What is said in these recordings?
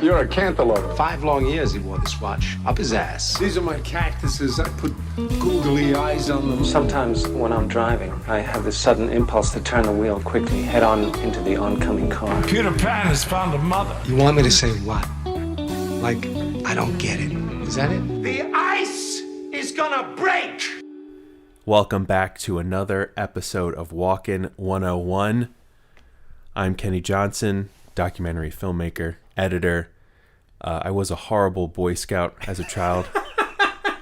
You're a cantaloupe. 5 long years he wore this watch up his ass. These are my cactuses. I put googly eyes on them. Sometimes when I'm driving, I have this sudden impulse to turn the wheel quickly, head on into the oncoming car. Peter Pan has found a mother. You want me to say what? Like, I don't get it. Is that it? The ice is gonna break! Welcome back to another episode of Walken 101. I'm Kenny Johnson, documentary filmmaker, editor. I was a horrible Boy Scout as a child.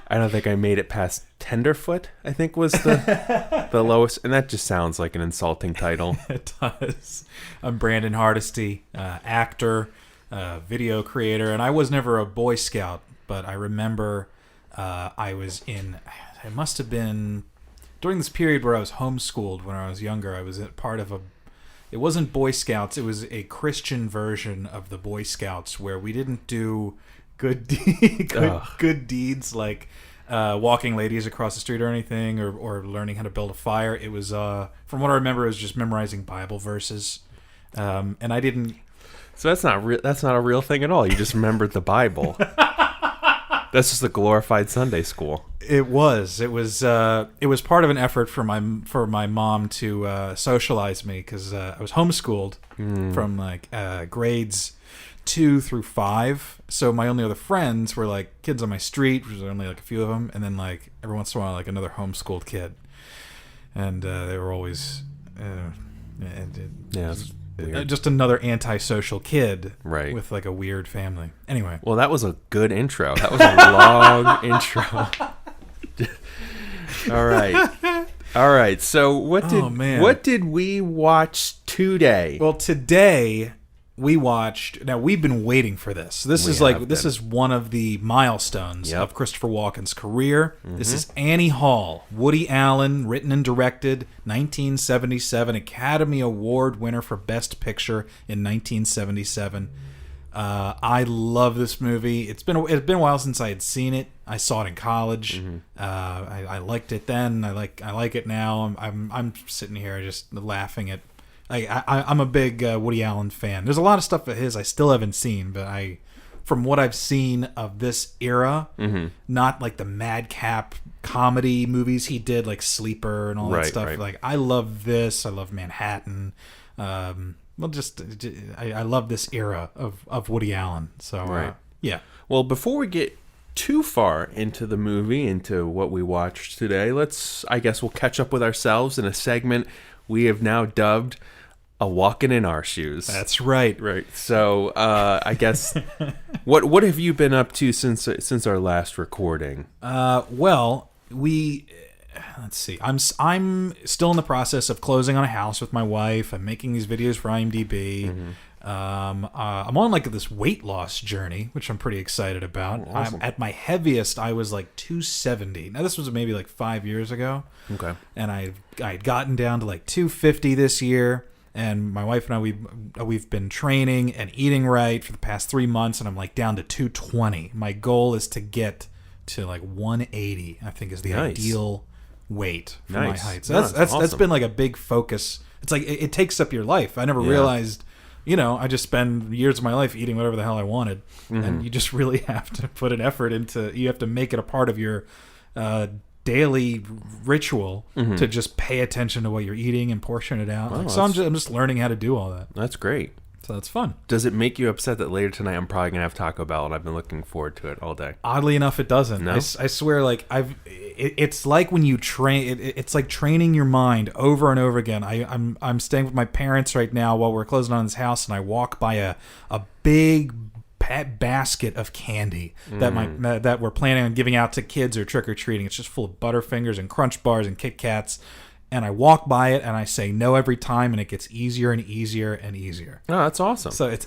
I don't think I made it past Tenderfoot, I think was the lowest. And that just sounds like an insulting title. It does. I'm Brandon Hardesty, actor, video creator, and I was never a Boy Scout, but I remember it must have been during this period where I was homeschooled when I was younger. I was part of it wasn't Boy Scouts, it was a Christian version of the Boy Scouts where we didn't do good deeds like walking ladies across the street or anything, or learning how to build a fire. It was, from what I remember, it was just memorizing Bible verses. And I didn't... So that's not a real thing at all. You just remembered the Bible. That's just a glorified Sunday school. It was part of an effort for my mom to socialize me, because I was homeschooled from grades 2 through 5. So my only other friends were like kids on my street, which was only like a few of them, and then like every once in a while like another homeschooled kid, and they were always just another antisocial kid, right, with like a weird family. Anyway, well, that was a good intro. That was a long intro. All right. So what did we watch today? Well, today we watched. Now we've been waiting for this. This is one of the milestones of Christopher Walken's career. Mm-hmm. This is Annie Hall, Woody Allen, written and directed, 1977, Academy Award winner for Best Picture in 1977. I love this movie. It's been a while since I had seen it. I saw it in college. Mm-hmm. I liked it then. I like it now. I'm sitting here just laughing at. I'm a big Woody Allen fan. There's a lot of stuff of his I still haven't seen, but from what I've seen of this era, not like the madcap comedy movies he did, like Sleeper and all that stuff. Right. Like, I love this. I love Manhattan. I love this era of Woody Allen. So, yeah. Well, before we get too far into the movie, into what we watched today, we'll catch up with ourselves in a segment we have now dubbed A Walken in Our Shoes. That's right. Right. So, I guess, what have you been up to since our last recording? Well, let's see. I'm still in the process of closing on a house with my wife. I'm making these videos for IMDb. Mm-hmm. I'm on like this weight loss journey, which I'm pretty excited about. Oh, awesome. At my heaviest, I was like 270. Now this was maybe like 5 years ago. Okay. And I had gotten down to like 250 this year. And my wife and I, we've been training and eating right for the past 3 months, and I'm like down to 220. My goal is to get to like 180. I think is the ideal weight for my height. So that's awesome. That's been like a big focus. It's like it takes up your life. I never realized. I just spend years of my life eating whatever the hell I wanted. Mm-hmm. And you just really have to put an effort into, you have to make it a part of your daily ritual to just pay attention to what you're eating and portion it out. Oh, so I'm just learning how to do all that. That's great. So that's fun. Does it make you upset that later tonight I'm probably going to have Taco Bell, and I've been looking forward to it all day? Oddly enough, it doesn't. No? I swear, like it's like when you train, it's like training your mind over and over again. I'm staying with my parents right now while we're closing on this house, and I walk by a big basket of candy that we're planning on giving out to kids or trick-or-treating. It's just full of Butterfingers and Crunch Bars and Kit Kats. And I walk by it and I say no every time, and it gets easier and easier and easier. Oh, that's awesome. So it's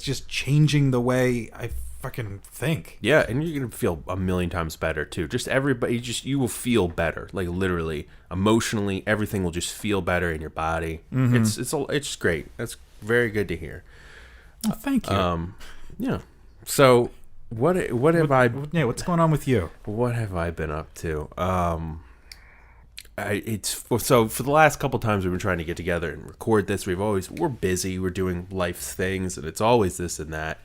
just changing the way I fucking think. Yeah, and you're gonna feel a million times better too. You will feel better. Like literally, emotionally, everything will just feel better in your body. Mm-hmm. It's great. That's very good to hear. Oh, thank you. Yeah. So what have I? Yeah, what's going on with you? What have I been up to? So for the last couple times we've been trying to get together and record this, we're busy, we're doing life things, and it's always this and that.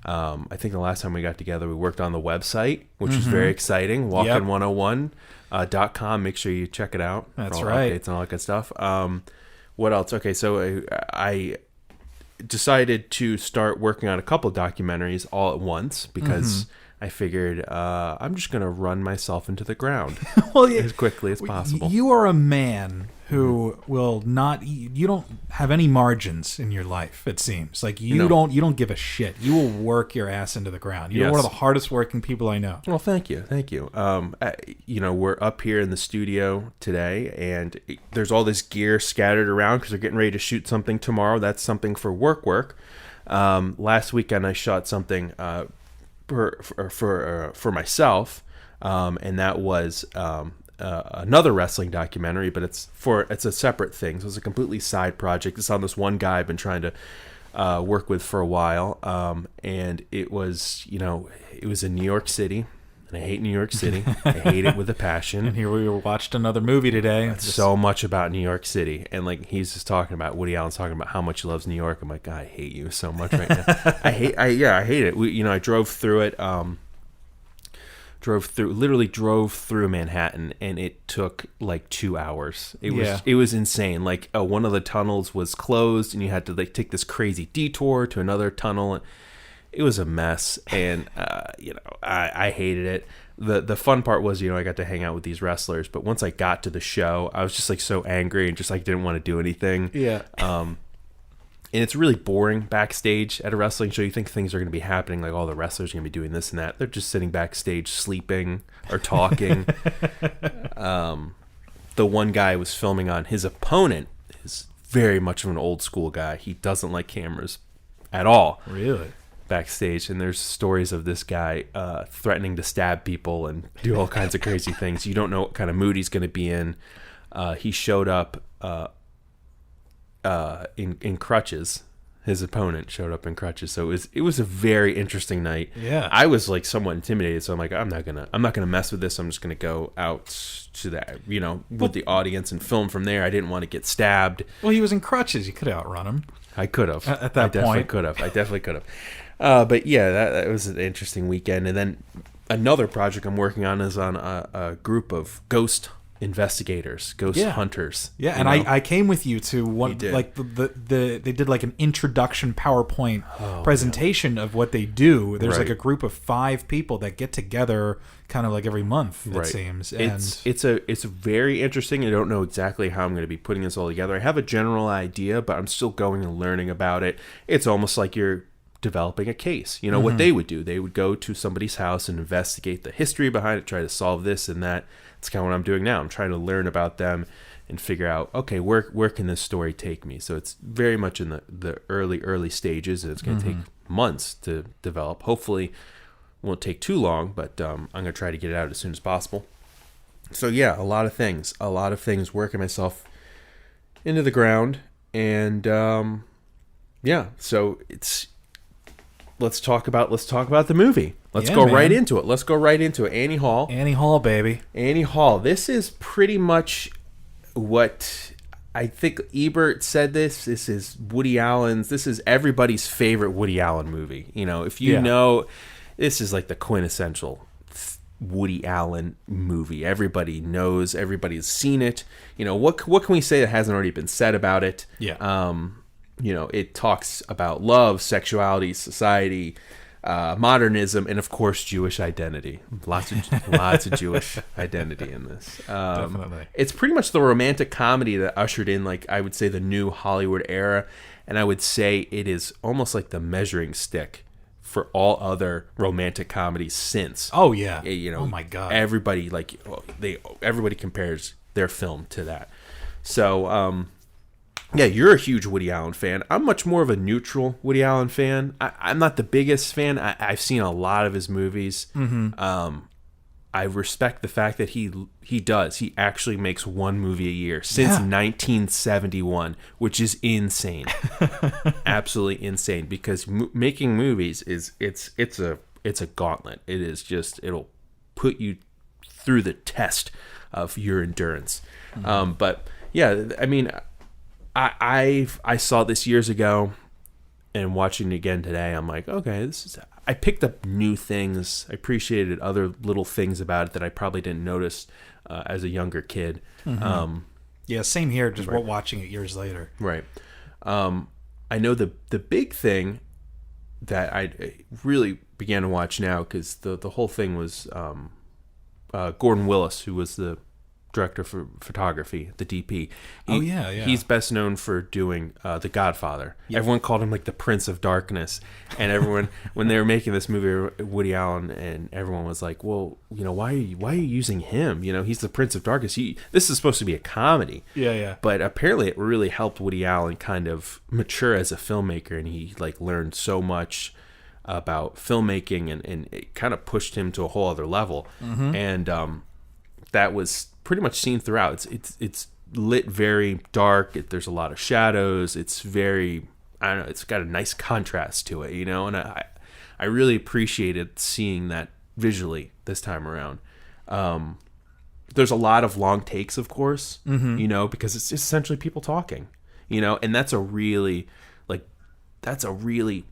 I think the last time we got together, we worked on the website, which was very exciting. Walken101.com. Make sure you check it out. That's for all right. Updates and all that good stuff. What else? Okay, so I decided to start working on a couple documentaries all at once because I figured I'm just going to run myself into the ground as quickly as possible. You are a man who will not. You don't have any margins in your life. It seems like you don't. You don't give a shit. You will work your ass into the ground. You're one of the hardest working people I know. Well, thank you. We're up here in the studio today, and there's all this gear scattered around because they're getting ready to shoot something tomorrow. That's something for work. Last weekend I shot something for myself, and that was another wrestling documentary, but it's a separate thing. So it's a completely side project. It's on this one guy I've been trying to work with for a while, and it was in New York City, and I hate New York City. I hate it with a passion. And here we watched another movie today. So much about New York City, and like he's just talking about Woody Allen's talking about how much he loves New York. I'm like, God, I hate you so much right now. I hate it. I drove through it. Literally drove through Manhattan, and it took like 2 hours. It was insane. Like one of the tunnels was closed, and you had to like take this crazy detour to another tunnel. It was a mess, and I hated it. The fun part was, I got to hang out with these wrestlers, but once I got to the show, I was just like so angry and just like didn't want to do anything. Yeah. And it's really boring backstage at a wrestling show. You think things are going to be happening, like all the wrestlers are going to be doing this and that. They're just sitting backstage sleeping or talking. The one guy was filming on his opponent is very much of an old school guy. He doesn't like cameras at all. Really? Backstage, and there's stories of this guy threatening to stab people and do all kinds of crazy things. You don't know what kind of mood he's going to be in. He showed up in crutches. His opponent showed up in crutches, so it was a very interesting night. Yeah, I was like somewhat intimidated, so I'm like, I'm not gonna mess with this. I'm just gonna go out to that, with the audience and film from there. I didn't want to get stabbed. Well, he was in crutches. You could outrun him. I could have at that point. I definitely could have. But yeah, that was an interesting weekend. And then another project I'm working on is on a group of ghost investigators, ghost hunters. Yeah, and I came with you to one, like they did like an introduction PowerPoint presentation of what they do. There's like a group of 5 people that get together kind of like every month, it seems. And it's very interesting. I don't know exactly how I'm going to be putting this all together. I have a general idea, but I'm still going and learning about it. It's almost like you're developing a case. What they would do. They would go to somebody's house and investigate the history behind it, try to solve this and that. It's kind of what I'm doing now. I'm trying to learn about them and figure out, okay, where can this story take me? So it's very much in the early stages, and it's going to take months to develop. Hopefully it won't take too long, but I'm going to try to get it out as soon as possible. So yeah, a lot of things, working myself into the ground. And so let's talk about the movie. Let's go right into it. Annie Hall. Annie Hall, baby. Annie Hall. This is pretty much what I think Ebert said this. This is Woody Allen's. This is everybody's favorite Woody Allen movie. If you know, this is like the quintessential Woody Allen movie. Everybody knows. Everybody's seen it. What can we say that hasn't already been said about it? Yeah. It talks about love, sexuality, society, modernism, and of course Jewish identity. Lots of Jewish identity in this. Definitely. It's pretty much the romantic comedy that ushered in, like, I would say, the new Hollywood era, and I would say it is almost like the measuring stick for all other romantic comedies since. Oh yeah. Oh my God. Everybody everybody compares their film to that. So yeah, you're a huge Woody Allen fan. I'm much more of a neutral Woody Allen fan. I'm not the biggest fan. I've seen a lot of his movies. I respect the fact that he actually makes one movie a year since 1971, which is insane. Absolutely insane, because making movies it's a gauntlet. It is just, it'll put you through the test of your endurance. But yeah, I mean, I saw this years ago, and watching it again today, I'm like, okay, I picked up new things. I appreciated other little things about it that I probably didn't notice as a younger kid. Yeah, same here. Just watching it years later. Right. I know the big thing that I really began to watch now, because the whole thing was Gordon Willis, who was the director for photography, the DP. He's best known for doing The Godfather. Yep. Everyone called him like the Prince of Darkness, and everyone when they were making this movie, Woody Allen and everyone was like, well, why are you using him? He's the Prince of Darkness. This is supposed to be a comedy. Yeah. But apparently it really helped Woody Allen kind of mature as a filmmaker, and he like learned so much about filmmaking, and it kind of pushed him to a whole other level. And that was pretty much seen throughout. It's lit very dark. There's a lot of shadows. It's very, I don't know, it's got a nice contrast to it, and I really appreciated seeing that visually this time around. There's a lot of long takes, of course, because it's essentially people talking, and that's a really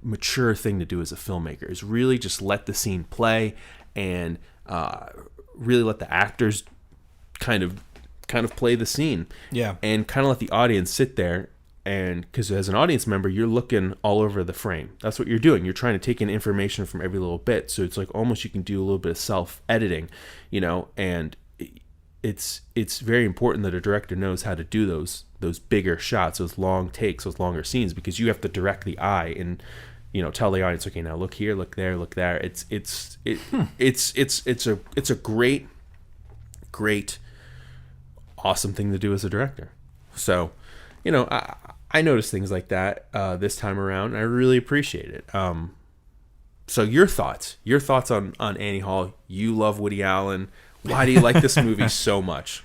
mature thing to do as a filmmaker, is really just let the scene play and really let the actors kind of play the scene, and kind of let the audience sit there, and because as an audience member, you're looking all over the frame. That's what you're doing. You're trying to take in information from every little bit, so it's like almost you can do a little bit of self-editing, and it's very important that a director knows how to do those bigger shots, those long takes, those longer scenes, because you have to direct the eye and tell the audience, okay, now look here, look there, look there. It's a great awesome thing to do as a director. So I noticed things like that this time around, and I really appreciate it. So your thoughts on Annie Hall. You love Woody Allen. Why do you like this movie so much?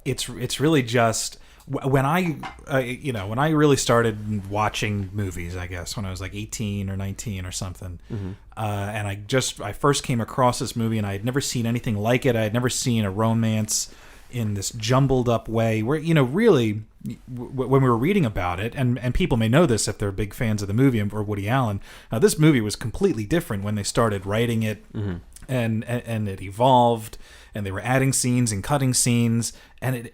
It's really just when I really started watching movies, I guess when I was like 18 or 19 or something, and I first came across this movie, and I had never seen anything like it. I had never seen a romance in this jumbled up way where, really, when we were reading about it, and people may know this if they're big fans of the movie or Woody Allen, this movie was completely different when they started writing it, and it evolved, and they were adding scenes and cutting scenes, and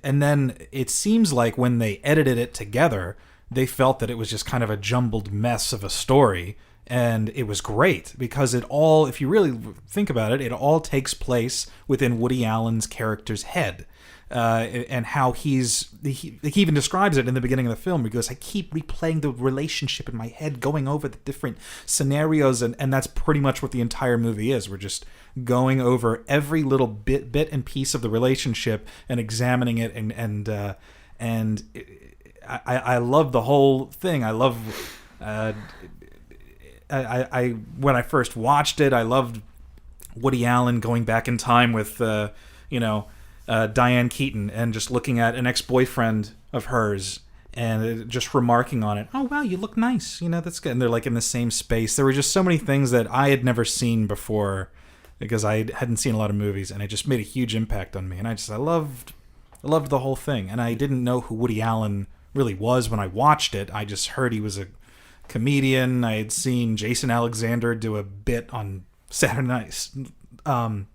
and then it seems like when they edited it together, they felt that it was just kind of a jumbled mess of a story. And it was great because it all, if you really think about it, it all takes place within Woody Allen's character's head. And how he even describes it in the beginning of the film. He goes, I keep replaying the relationship in my head, going over the different scenarios. And that's pretty much what the entire movie is. We're just going over every little bit and piece of the relationship and examining it. And I love the whole thing. I love... I when I first watched it, I loved Woody Allen going back in time with Diane Keaton, and just looking at an ex-boyfriend of hers and just remarking on it. Oh wow, you look nice. That's good. And they're like in the same space. There were just so many things that I had never seen before because I hadn't seen a lot of movies, and it just made a huge impact on me. And I loved the whole thing. And I didn't know who Woody Allen really was when I watched it. I just heard he was a comedian. I had seen Jason Alexander do a bit on Saturday Night Live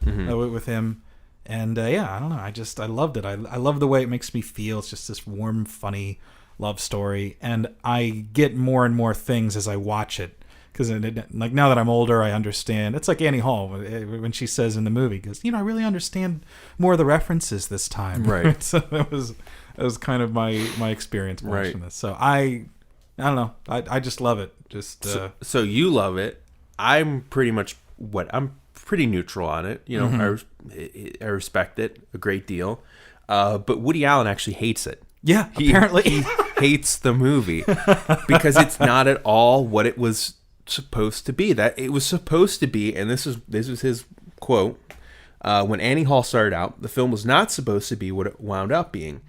with him, and I don't know. I loved it. I love the way it makes me feel. It's just this warm, funny love story, and I get more and more things as I watch it. Because like now that I'm older, I understand. It's like Annie Hall when she says in the movie, goes, I really understand more of the references this time. Right. So that was kind of my experience watching this. So I don't know. I just love it. Just so you love it. I'm pretty neutral on it. I respect it a great deal. But Woody Allen actually hates it. Yeah, apparently he hates the movie because it's not at all what it was supposed to be. That it was supposed to be, and this was his quote. When Annie Hall started out, the film was not supposed to be what it wound up being.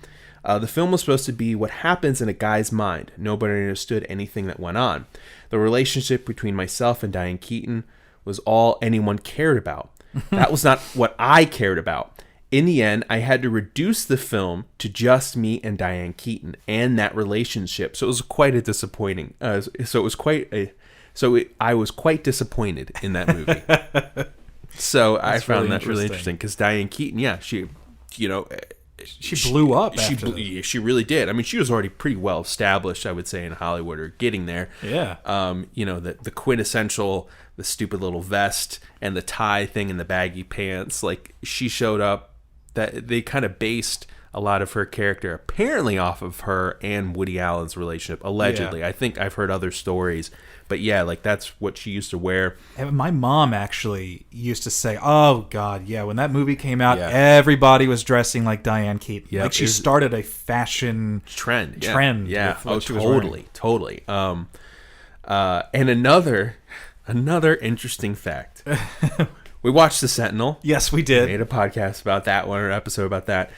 The film was supposed to be what happens in a guy's mind. Nobody understood anything that went on. The relationship between myself and Diane Keaton was all anyone cared about. That was not what I cared about. In the end, I had to reduce the film to just me and Diane Keaton and that relationship. So it was quite a disappointing. I was quite disappointed in that movie. So I found that really interesting because Diane Keaton, she blew up. She really did. I mean, she was already pretty well established, I would say, in Hollywood, or getting there. Yeah. The quintessential, the stupid little vest and the tie thing and the baggy pants. Like, she showed up. That they kind of based a lot of her character apparently off of her and Woody Allen's relationship, allegedly. Yeah. I think I've heard other stories, but like that's what she used to wear. And my mom actually used to say, "Oh God, yeah." When that movie came out, everybody was dressing like Diane Keaton. Yep. Like she started a fashion trend. Yeah. Totally. And another interesting fact. We watched The Sentinel. Yes, we did. We made a podcast about that one, or an episode about that.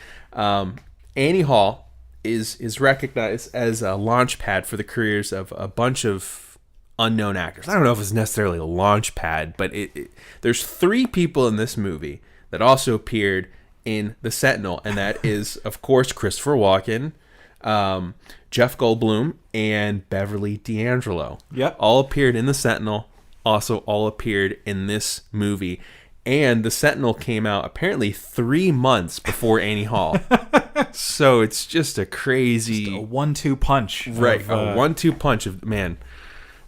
Annie Hall is recognized as a launch pad for the careers of a bunch of unknown actors. I don't know if it's necessarily a launch pad, but there's 3 people in this movie that also appeared in The Sentinel, and that is, of course, Christopher Walken, Jeff Goldblum, and Beverly D'Angelo. Yep. All appeared in The Sentinel. Also all appeared in this movie. And The Sentinel came out apparently 3 months before Annie Hall. So it's just a crazy... Just a 1-2 punch. Right, a 1-2 punch of, man,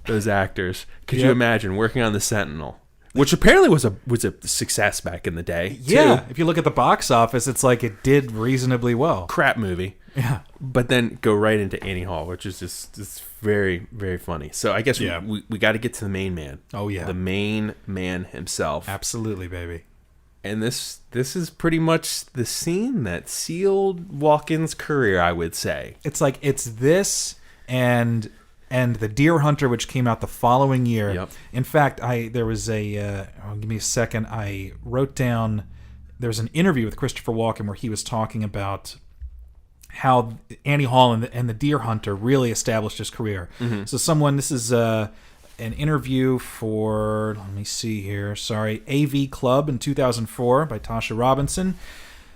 those actors. Could you imagine working on The Sentinel? Which apparently was a success back in the day, Yeah, too. if you look at the box office, it's like it did reasonably well. Crap movie. Yeah. But then go right into Annie Hall, which is just very, very funny. So I guess we got to get to the main man. Oh, yeah. The main man himself. Absolutely, baby. And this is pretty much the scene that sealed Walken's career, I would say. It's like it's this and The Deer Hunter, which came out the following year. Yep. In fact, there was give me a second. I wrote down, there was an interview with Christopher Walken where he was talking about how Annie Hall and the Deer Hunter really established his career. Mm-hmm. So this is an interview for, let me see here, AV Club in 2004 by Tasha Robinson.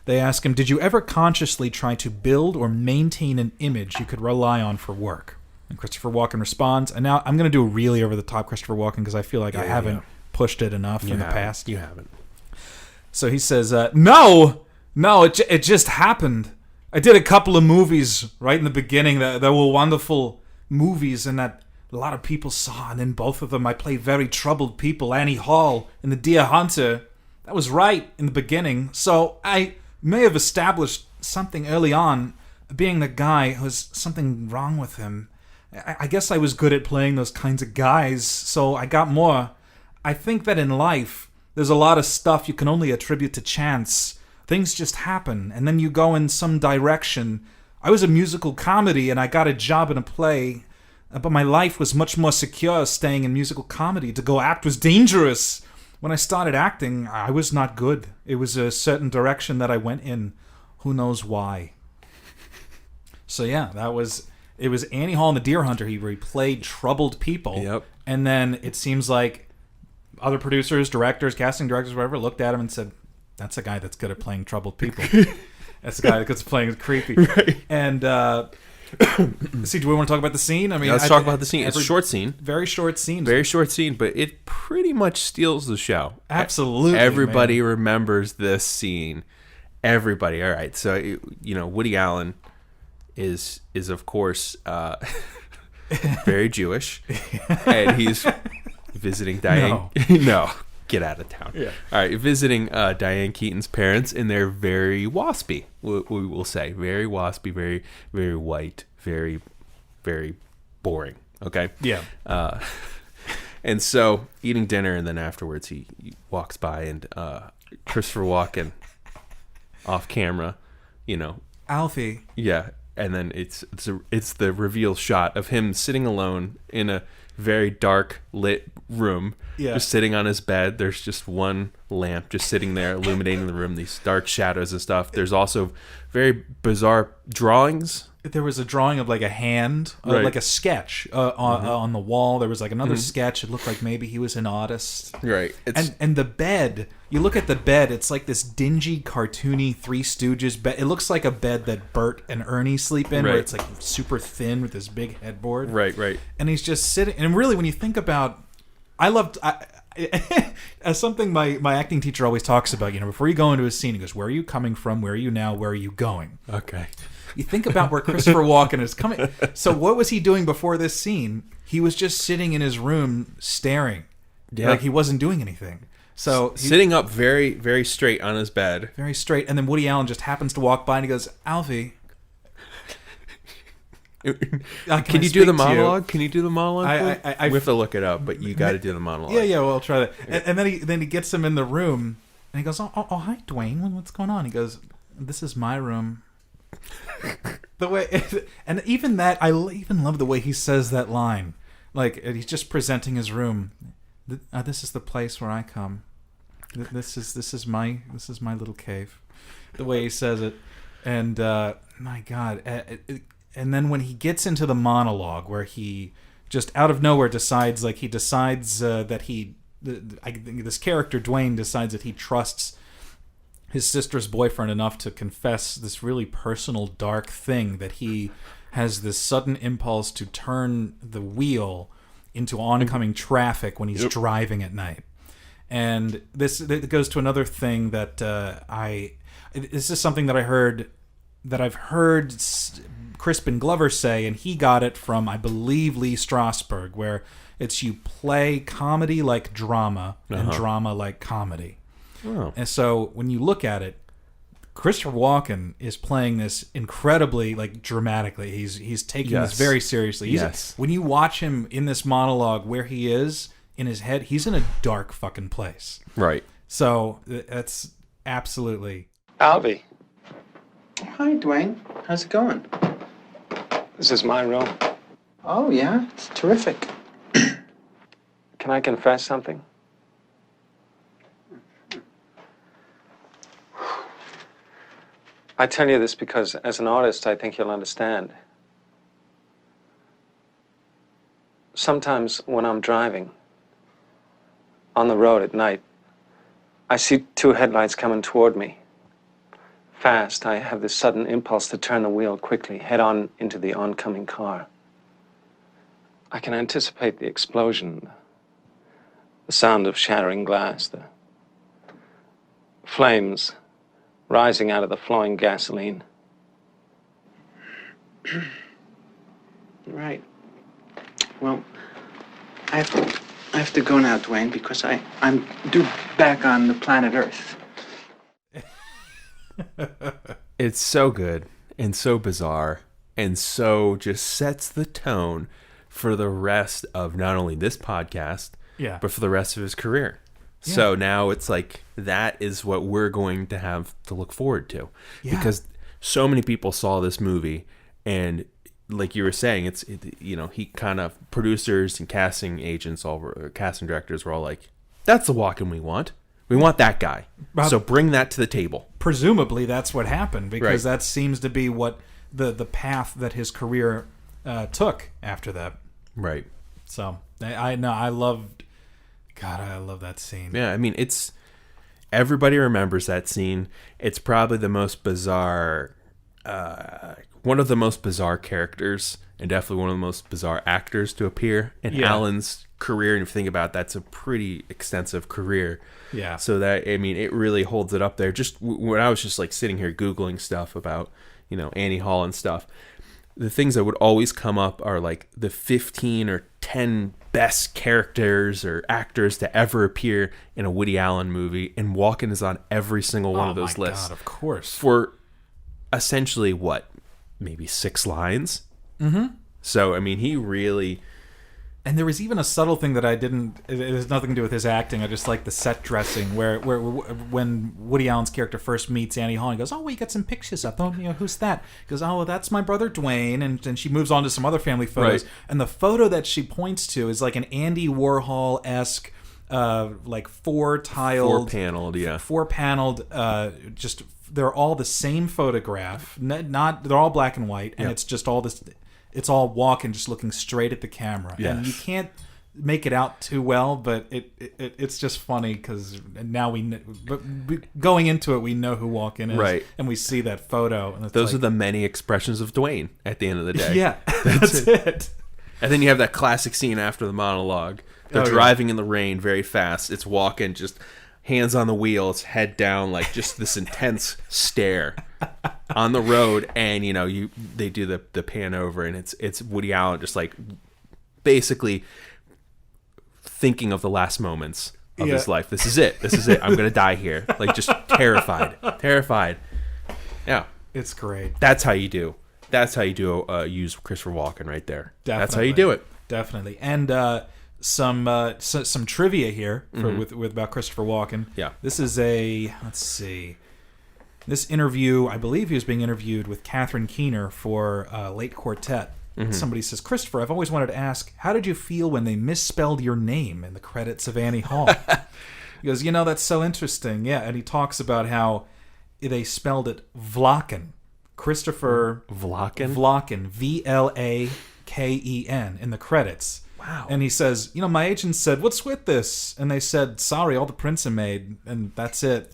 They ask him, did you ever consciously try to build or maintain an image you could rely on for work? And Christopher Walken responds, and now I'm going to do a really over-the-top Christopher Walken because I feel like I haven't pushed it enough in the past. You haven't. So he says, no, it just happened. I did a couple of movies right in the beginning that were wonderful movies and that a lot of people saw, and in both of them I played very troubled people, Annie Hall and The Deer Hunter. That was right in the beginning. So I may have established something early on, being the guy who's something wrong with him. I guess I was good at playing those kinds of guys, so I got more. I think that in life, there's a lot of stuff you can only attribute to chance. Things just happen, and then you go in some direction. I was a musical comedy, and I got a job in a play, but my life was much more secure staying in musical comedy. To go act was dangerous. When I started acting, I was not good. It was a certain direction that I went in. Who knows why? So yeah, it was Annie Hall and The Deer Hunter. He played troubled people. Yep. And then it seems like other producers, directors, casting directors, whatever, looked at him and said, that's a guy that's good at playing troubled people. That's a guy that's good at playing creepy. Right. And do we want to talk about the scene? I mean, let's talk about the scene. It's a short scene. Very short scene. Very short scene, but it pretty much steals the show. Absolutely. Everybody remembers this scene. Everybody. All right. So, Woody Allen is of course very Jewish, and he's visiting Diane. No, get out of town. Yeah. All right, visiting Diane Keaton's parents, and they're very waspy. We will say very waspy, very very white, very very boring. Okay. Yeah. And so eating dinner, and then afterwards he walks by, and Christopher Walken off camera, Alfie. Yeah. And then it's the reveal shot of him sitting alone in a very dark lit room, just sitting on his bed. There's just one lamp just sitting there illuminating the room, these dark shadows and stuff. There's also very bizarre drawings there was a drawing of like a hand, Right. like a sketch on the wall. There was like another sketch. It looked like maybe he was an artist. Right. And the bed, you look at the bed, it's like this dingy, cartoony Three Stooges bed. It looks like a bed that Bert and Ernie sleep in, where Right. it's like super thin with this big headboard. Right. And he's just sitting. And really, when you think about, as something my acting teacher always talks about, before you go into a scene, he goes, "Where are you coming from? Where are you now? Where are you going?" Okay. You think about where Christopher Walken is coming. So what was he doing before this scene? He was just sitting in his room staring. Yeah. Like he wasn't doing anything. So Sitting up very, very straight on his bed. very straight. And then Woody Allen just happens to walk by and he goes, "Alfie, Can you do the monologue? Can you do the monologue? I we have to look it up, but you got to do the monologue. Yeah, well, I'll try that." And then he gets him in the room and he goes, "Oh, hi, Dwayne. What's going on?" He goes, "This is my room." The way, and even that, I even love the way he says that line. Like he's just presenting his room. This is the place where I come. This is my little cave. The way he says it, and my God, and then when he gets into the monologue, where he just out of nowhere decides that I think this character Dwayne decides that he trusts his sister's boyfriend enough to confess this really personal, dark thing, that he has this sudden impulse to turn the wheel into oncoming traffic when he's driving at night. And this goes to another thing that this is something that I've heard Crispin Glover say, and he got it from, I believe, Lee Strasberg, where it's you play comedy like drama and drama like comedy. Oh. And so when you look at it, Christopher Walken is playing this incredibly, like, dramatically. He's taking this very seriously. When you watch him in this monologue, where he is in his head, he's in a dark fucking place. Right. So that's absolutely. Alvy, Hi, Dwayne. How's it going? this is my room. Oh, yeah? It's terrific. Can I confess something? I tell you this because, as an artist, I think you'll understand. Sometimes when I'm driving on the road at night, I see two headlights coming toward me. Fast, I have this sudden impulse to turn the wheel quickly, head on into the oncoming car. I can anticipate the explosion, the sound of shattering glass, the flames rising out of the flowing gasoline. Right. Well, I have to go now, Dwayne, because I'm due back on the planet Earth. It's so good and so bizarre and so just sets the tone for the rest of not only this podcast, but for the rest of his career. Yeah. So now it's like that is what we're going to have to look forward to, because so many people saw this movie, and like you were saying, he kind of, producers and casting agents, casting directors were all like, "That's the Walken we want. We want that guy. So bring that to the table." Presumably, that's what happened, because that seems to be what the path that his career took after that. Right. So I love that scene. Yeah, I mean, everybody remembers that scene. It's probably the most bizarre, one of the most bizarre characters, and definitely one of the most bizarre actors to appear in Alan's career. And if you think about it, that's a pretty extensive career. Yeah. So that, I mean, it really holds it up there. Just when I was just like sitting here Googling stuff about, Annie Hall and stuff, the things that would always come up are like the 15 or 10 best characters or actors to ever appear in a Woody Allen movie, and Walken is on every single one of those lists. God, of course. For essentially maybe 6 lines. Mm-hmm. So I mean, he really. And there was even a subtle thing that I didn't. It has nothing to do with his acting. I just like the set dressing, where when Woody Allen's character first meets Annie Hall, he goes, "Oh, we got some pictures up. Oh, who's that?" He goes, "Oh, well, that's my brother Dwayne." And then she moves on to some other family photos, and the photo that she points to is like an Andy Warhol-esque, like four-paneled, just they're all the same photograph. Not they're all black and white, and it's just all this. It's all Walken just looking straight at the camera, and you can't make it out too well, but it's just funny because now going into it, we know who Walken is, right? And we see that photo, and those are the many expressions of Dwayne at the end of the day. Yeah, that's it. And then you have that classic scene after the monologue. They're driving in the rain very fast. It's Walken just hands on the wheels, head down, like just this intense stare on the road. And they do the pan over, and it's Woody Allen just like basically thinking of the last moments of his life. This is it. I'm gonna die here. Like just terrified. Yeah, it's great. That's how you do. Use Christopher Walken right there. Definitely. That's how you do it. Definitely. And some trivia here with about Christopher Walken. Yeah. This is let's see. This interview, I believe he was being interviewed with Catherine Keener for Late Quartet. Somebody says, Christopher, I've always wanted to ask, how did you feel when they misspelled your name in the credits of Annie Hall? He goes, that's so interesting. Yeah, and he talks about how they spelled it Vlaken. Christopher Vlaken? Vlaken, Vlaken in the credits. Wow. And he says, my agent said, what's with this? And they said, sorry, all the prints are made, and that's it.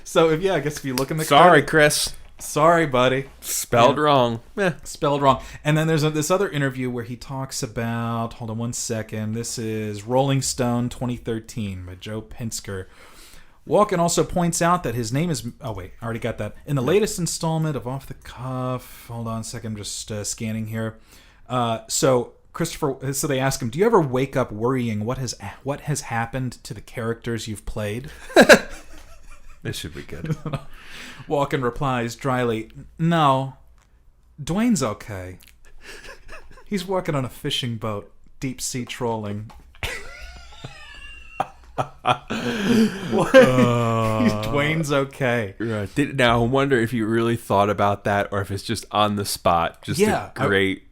So, I guess if you look in the Sorry, credits, Chris. Sorry, buddy. Spelled wrong. Spelled wrong. And then there's this other interview where he talks about, hold on one second, this is Rolling Stone 2013 by Joe Pinsker. Walken also points out that his name is... Oh, wait. I already got that. In the latest installment of Off the Cuff... Hold on a second. I'm just scanning here. So they ask him, do you ever wake up worrying what has happened to the characters you've played? This should be good. Walken replies dryly, no. Dwayne's okay. He's working on a fishing boat, deep sea trolling. Dwayne's okay. Right. Now, I wonder if you really thought about that or if it's just on the spot. Just a great,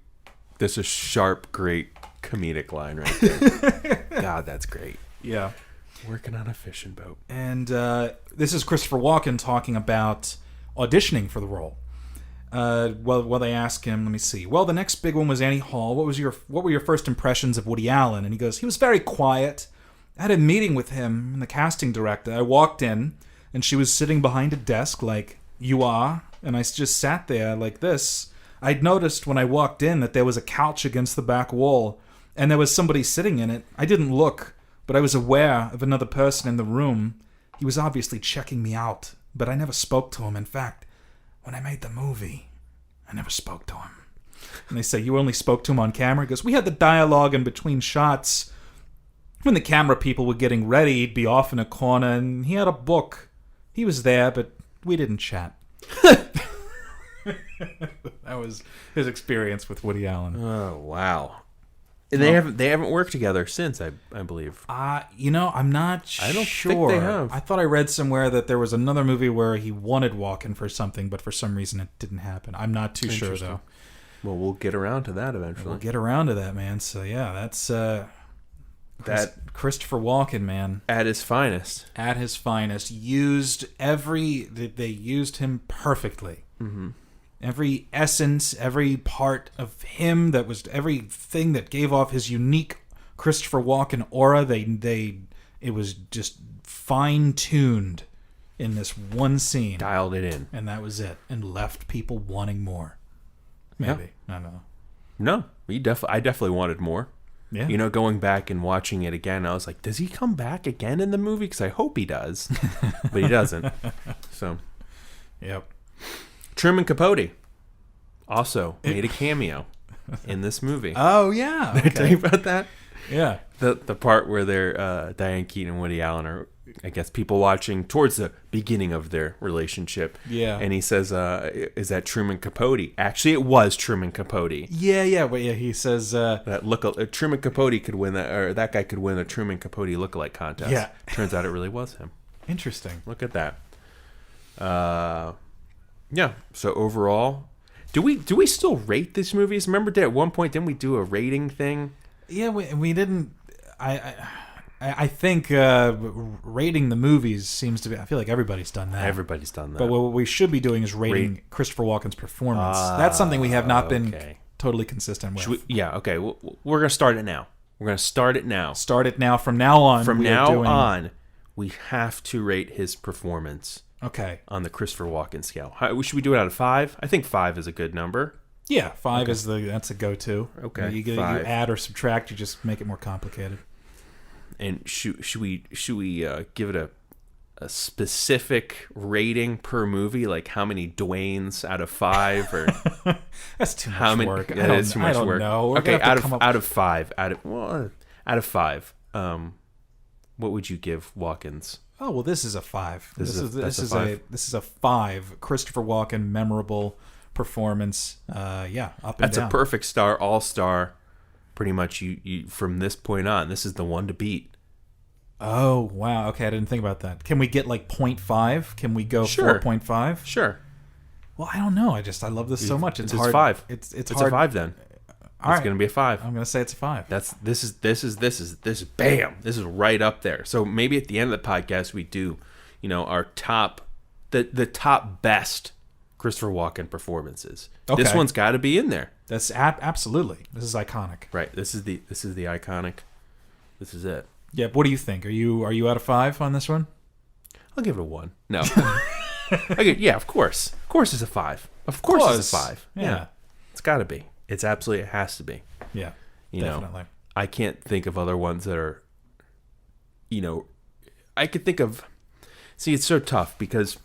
there's a sharp, great comedic line right there. God, that's great. Yeah. Working on a fishing boat. And this is Christopher Walken talking about auditioning for the role. Well, they ask him, let me see. Well, the next big one was Annie Hall. What were your first impressions of Woody Allen? And he goes, he was very quiet. I had a meeting with him and the casting director. I walked in, and she was sitting behind a desk like, you are? And I just sat there like this. I'd noticed when I walked in that there was a couch against the back wall, and there was somebody sitting in it. I didn't look, but I was aware of another person in the room. He was obviously checking me out, but I never spoke to him. In fact, when I made the movie, I never spoke to him. And they say, you only spoke to him on camera? He goes, we had the dialogue in between shots. When the camera people were getting ready, he'd be off in a corner, and he had a book. He was there, but we didn't chat. That was his experience with Woody Allen. Oh, wow. And they haven't worked together since, I believe. I'm not sure. I don't think they have. I thought I read somewhere that there was another movie where he wanted Walken for something, but for some reason it didn't happen. I'm not too sure, though. Well, we'll get around to that eventually. We'll get around to that, man. So, yeah, that's... Christopher Walken, man, at his finest. They used him perfectly. Mm-hmm. Every essence, every part of him, that was everything that gave off his unique Christopher Walken aura. It was just fine tuned in this one scene, dialed it in, and that was it, and left people wanting more. Maybe. I don't know. No, I definitely wanted more. Yeah. Going back and watching it again, I was like, does he come back again in the movie? Because I hope he does. But he doesn't. So. Yep. Truman Capote also made a cameo in this movie. Oh, yeah. Okay. Did I tell you about that? Yeah. The part where they're Diane Keaton and Woody Allen are, I guess, people watching towards the beginning of their relationship. Yeah. And he says, is that Truman Capote? Actually, it was Truman Capote. Yeah. But yeah, he says... that Truman Capote could win that, or that guy could win a Truman Capote lookalike contest. Yeah. Turns out it really was him. Interesting. Look at that. Yeah. So overall, do we still rate these movies? Remember that at one point, didn't we do a rating thing? Yeah, we didn't... I I think rating the movies seems to be. I feel like everybody's done that. Everybody's done that. But what we should be doing is rating Christopher Walken's performance. That's something we have not been totally consistent with. Okay. We're gonna start it now. We're gonna start it now. Start it now. From now on. From now on, we have to rate his performance. Okay. On the Christopher Walken scale, should we do it out of 5? I think 5 is a good number. Yeah, 5 is that's a go-to. Okay. You add or subtract, you just make it more complicated. And should we give it a specific rating per movie, like how many Dwaynes out of 5, or that's too much work. That is too much work. Know. Okay, out of 5, out of 5, what would you give Walken's? Oh well, this is a 5. This is a 5. Christopher Walken, memorable performance. Up and down. That's a perfect star, all star. Pretty much, you from this point on, this is the one to beat. Oh wow! Okay, I didn't think about that. Can we get like 0.5? Can we go 4.5? Sure. Well, I don't know. I love this so much. It's hard. 5. It's hard. A 5 then. It's going to be a 5. I'm going to say it's a 5. This is bam. This is right up there. So maybe at the end of the podcast we do, our top, the top best Christopher Walken performances. Okay. This one's got to be in there. That's absolutely. This is iconic. Right. This is the iconic. This is it. Yeah. What do you think? Are you out of 5 on this one? I'll give it a 1. No. Okay. Yeah. Of course. Of course, it's a 5. Of course, it's a 5. Yeah. It's got to be. It has to be. Yeah. Definitely. I can't think of other ones that are. I could think of. See, it's so tough because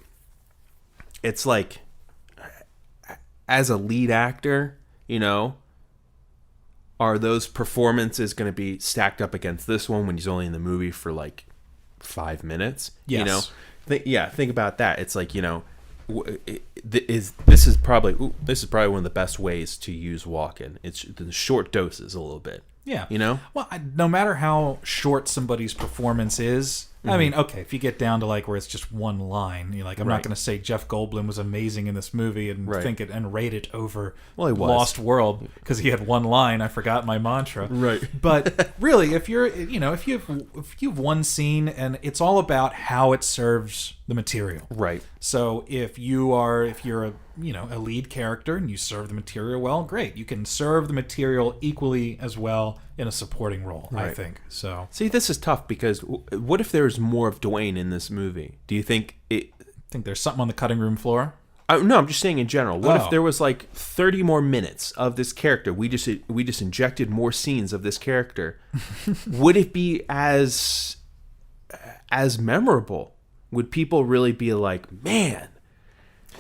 it's like, as a lead actor, are those performances going to be stacked up against this one when he's only in the movie for like 5 minutes? Yes. Think about that. It's like, this is probably one of the best ways to use Walken. It's the short doses a little bit. Yeah. Well, no matter how short somebody's performance is, I mean, okay, if you get down to like where it's just one line, you're like, I'm not going to say Jeff Goldblum was amazing in this movie and think it and rate it over Lost World because he had one line. I forgot my mantra. Right. But really, if you've one scene and it's all about how it serves the material. Right. So if you're a lead character and you serve the material well, great. You can serve the material equally as well in a supporting role, I think. So see, this is tough because what if there's more of Dwayne in this movie? Do you think there's something on the cutting room floor? No, I'm just saying in general. What if there was like 30 more minutes of this character? We just injected more scenes of this character. Would it be as memorable? Would people really be like, man,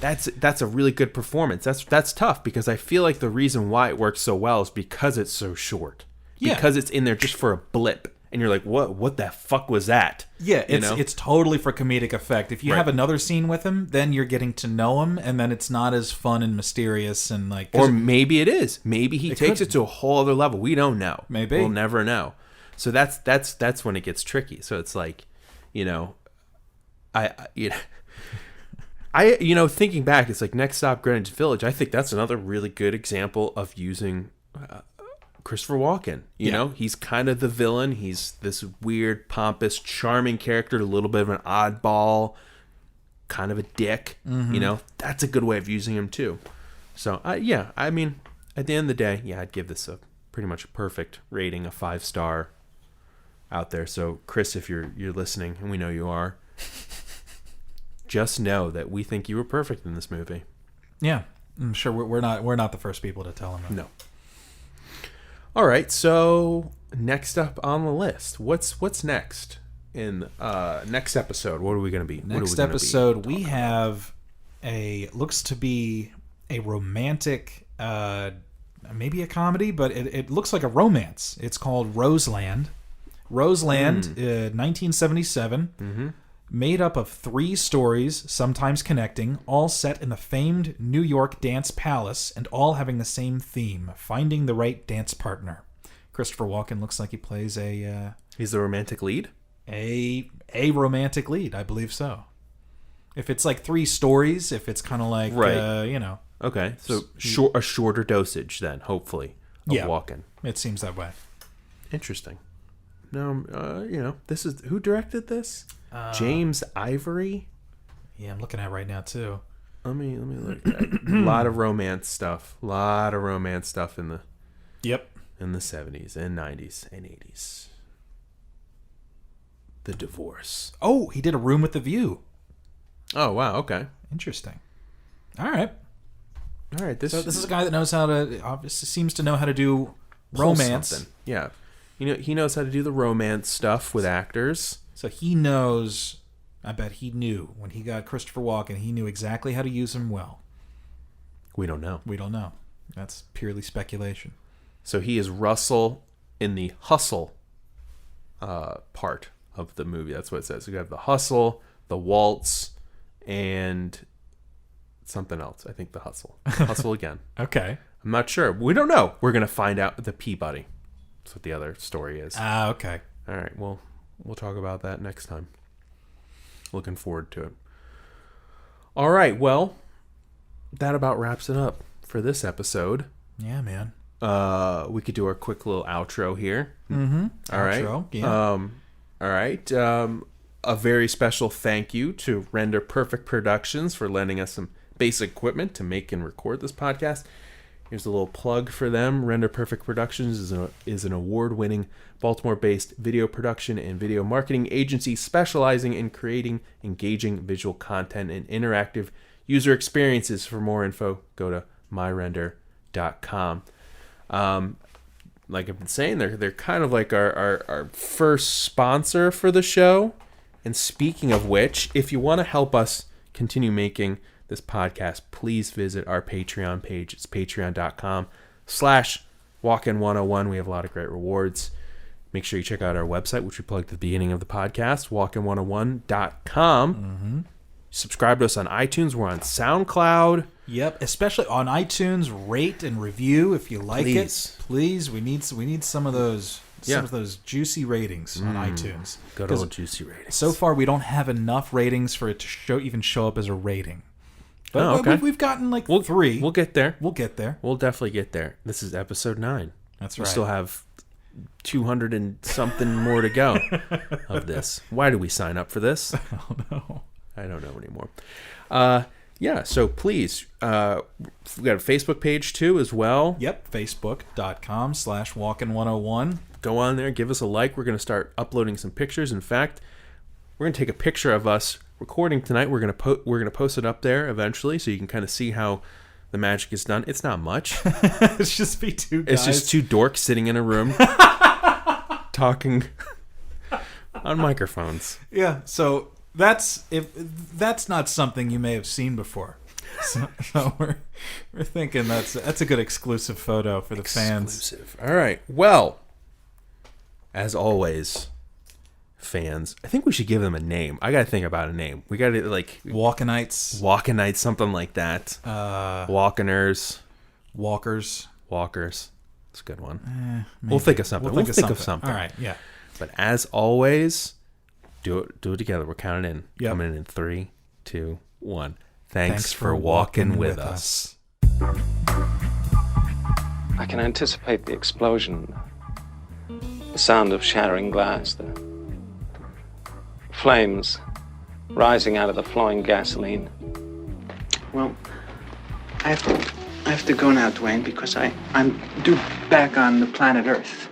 that's a really good performance? That's tough because I feel like the reason why it works so well is because it's so short. Yeah. Because it's in there just for a blip. And you're like, what the fuck was that? Yeah, it's totally for comedic effect. If you have another scene with him, then you're getting to know him, and then it's not as fun and mysterious and like. Or maybe it is. Maybe he takes it to a whole other level. We don't know. Maybe we'll never know. So that's when it gets tricky. So it's like, thinking back, it's like Next Stop Greenwich Village. I think that's another really good example of using. Christopher Walken, he's kind of the villain. He's this weird, pompous, charming character, a little bit of an oddball, kind of a dick. Mm-hmm. That's a good way of using him too. So, I mean, at the end of the day, I'd give this a pretty much a perfect rating, a 5-star out there. So, Chris, if you're listening, and we know you are, just know that we think you were perfect in this movie. Yeah, I'm sure we're not the first people to tell him that. No. All right, so next up on the list, what's next in next episode? What are we going to be? Next episode, we have looks to be a romantic, maybe a comedy, but it looks like a romance. It's called Roseland. 1977. Mm-hmm. Made up of 3 stories, sometimes connecting, all set in the famed New York dance palace and all having the same theme, finding the right dance partner. Christopher Walken looks like he plays he's the romantic lead? A romantic lead, I believe so. If it's like 3 stories, if it's kind of like, Okay, so a shorter dosage then, hopefully, of Walken. It seems that way. Interesting. this is who directed this? James Ivory. Yeah, I'm looking at it right now too. Let me look. A lot of romance stuff. A lot of romance stuff in the in the 70s and 90s and 80s. The Divorce. Oh, he did A Room with a View. Oh wow. Okay. Interesting. All right. This is a guy that knows how to. Obviously, seems to know how to do romance. Something. Yeah. He knows how to do the romance stuff with actors. So he knows. I bet he knew when he got Christopher Walken. He knew exactly how to use him well. We don't know. That's purely speculation. So he is Russell in the hustle part of the movie. That's what it says. You have the hustle, the waltz, and something else. I think the hustle. Hustle again. Okay. I'm not sure. We don't know. We're going to find out. The Peabody. That's what the other story is. Okay. All right. Well, we'll talk about that next time. Looking forward to it. All right. Well, that about wraps it up for this episode. Yeah, man. We could do our quick little outro here. Mm-hmm. All right. Outro. Yeah. All right. A very special thank you to Render Perfect Productions for lending us some basic equipment to make and record this podcast. Here's a little plug for them. Render Perfect Productions is an award-winning Baltimore-based video production and video marketing agency specializing in creating engaging visual content and interactive user experiences. For more info, go to myrender.com. Like I've been saying, they're kind of like our first sponsor for the show. And speaking of which, if you want to help us continue making this podcast, please visit our Patreon page. It's patreon.com/Walken101. We have a lot of great rewards. Make sure you check out our website, which we plugged at the beginning of the podcast, Walken101.com. Mm-hmm. Subscribe to us on iTunes. We're on Soundcloud. Yep, especially on iTunes. Rate and review if you like it. Please, we need some of those. Some of those juicy ratings on iTunes. Good old juicy ratings. So far, we don't have enough ratings for it to show up as a rating. But we've gotten like 3. We'll get there. We'll get there. We'll definitely get there. This is episode 9. That's right. We still have 200 and something more to go of this. Why do we sign up for this? I don't know. I don't know anymore. So please, we've got a Facebook page too as well. Yep, facebook.com/Walken101. Go on there, give us a like. We're going to start uploading some pictures. In fact, we're going to take a picture of us recording tonight. We're going to post it up there eventually, so you can kind of see how the magic is done. It's not much. It's just be two guys. It's just two dorks sitting in a room talking on microphones. Yeah, so that's not something you may have seen before. So we're thinking that's a good exclusive photo for the fans. All right. Well, as always, fans, I think we should give them a name. I got to think about a name. We got to Walkenites, something like that. Walkeners. Walkers. It's a good one. We'll think of something. We'll think of something. All right, yeah. But as always, do it together. We're counting in. Yep. Coming in 3, 2, 1. Thanks for walking with us. I can anticipate the explosion, the sound of shattering glass, the flames rising out of the flowing gasoline. Well, I have to go now, Dwayne, because I'm due back on the planet Earth.